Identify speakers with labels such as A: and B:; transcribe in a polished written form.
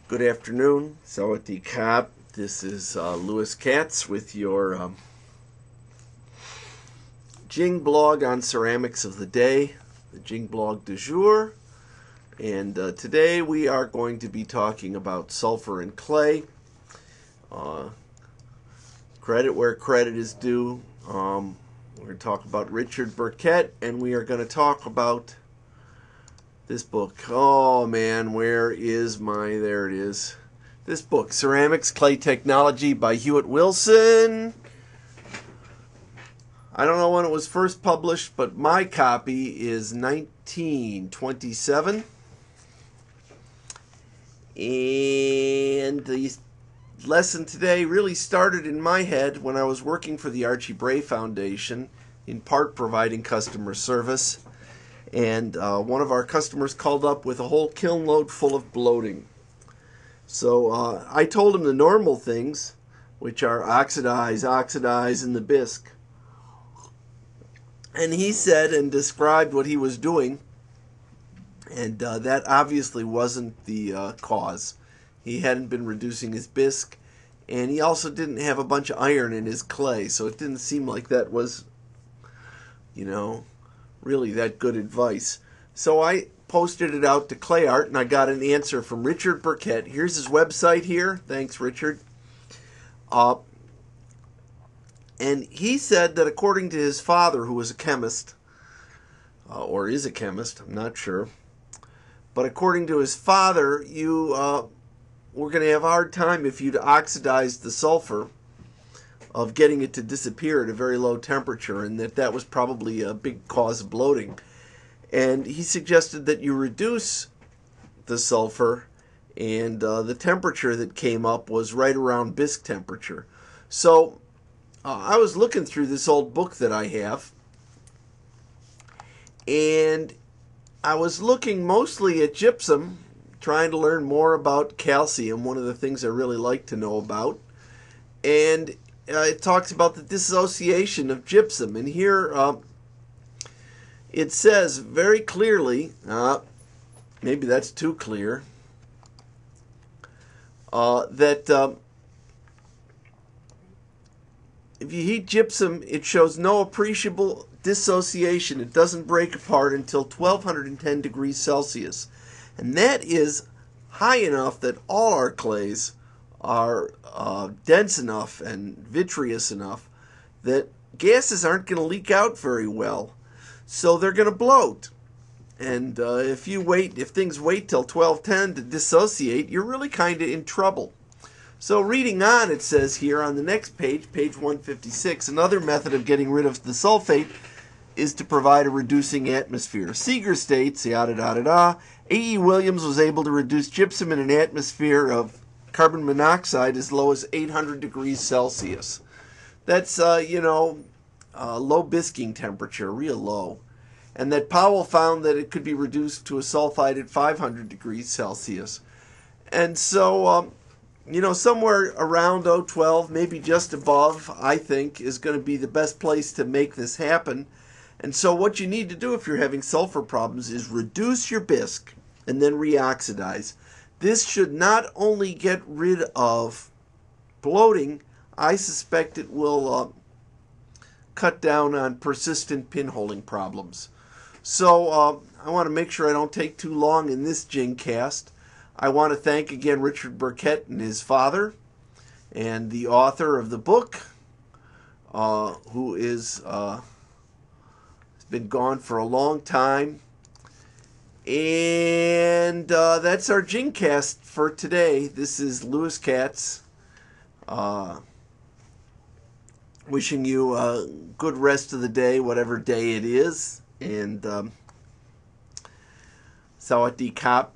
A: Good afternoon, Sawadee Kap. This is Lewis Katz with your Jing blog on ceramics of the day, the Jing blog du jour. And today we are going to be talking about sulfur and clay. Credit where credit is due. We're going to talk about Richard Burkett, and we are going to talk about this book. Oh man, where is there it is. This book, Ceramics, Clay Technology by Hewitt Wilson. I don't know when it was first published, but my copy is 1927. And the lesson today really started in my head when I was working for the Archie Bray Foundation, in part providing customer service. And one of our customers called up with a whole kiln load full of bloating. So I told him the normal things, which are oxidize, in the bisque. And he said and described what he was doing, and that obviously wasn't the cause. He hadn't been reducing his bisque, and he also didn't have a bunch of iron in his clay, so it didn't seem like that was, really that good advice. So I posted it out to Clay Art, and I got an answer from Richard Burkett. Here's his website here. Thanks, Richard. And he said that according to his father, who was a chemist, or is a chemist, I'm not sure, but according to his father, you were going to have a hard time if you'd oxidize the sulfur of getting it to disappear at a very low temperature, and that was probably a big cause of bloating. And he suggested that you reduce the sulfur, and the temperature that came up was right around bisque temperature. So I was looking through this old book that I have, and I was looking mostly at gypsum, trying to learn more about calcium, one of the things I really like to know about. And it talks about the dissociation of gypsum. And here it says very clearly, maybe that's too clear, that if you heat gypsum, it shows no appreciable dissociation. It doesn't break apart until 1210 degrees Celsius. And that is high enough that all our clays are dense enough and vitreous enough that gases aren't going to leak out very well. So they're going to bloat. And if things wait till 1210 to dissociate, you're really kind of in trouble. So reading on, it says here on the next page, page 156, another method of getting rid of the sulfate is to provide a reducing atmosphere. Seeger states, A.E. Williams was able to reduce gypsum in an atmosphere of carbon monoxide as low as 800 degrees Celsius. That's, low bisquing temperature, real low. And that Powell found that it could be reduced to a sulfide at 500 degrees Celsius. And so, somewhere around 012, maybe just above, I think, is going to be the best place to make this happen. And so what you need to do if you're having sulfur problems is reduce your bisque and then reoxidize. This should not only get rid of bloating, I suspect it will cut down on persistent pinholing problems. So I want to make sure I don't take too long in this Jingcast. I want to thank again Richard Burkett and his father, and the author of the book, who has been gone for a long time. And that's our Jingcast for today. This is Lewis Katz, wishing you a good rest of the day, whatever day it is. And Sawadee Kap.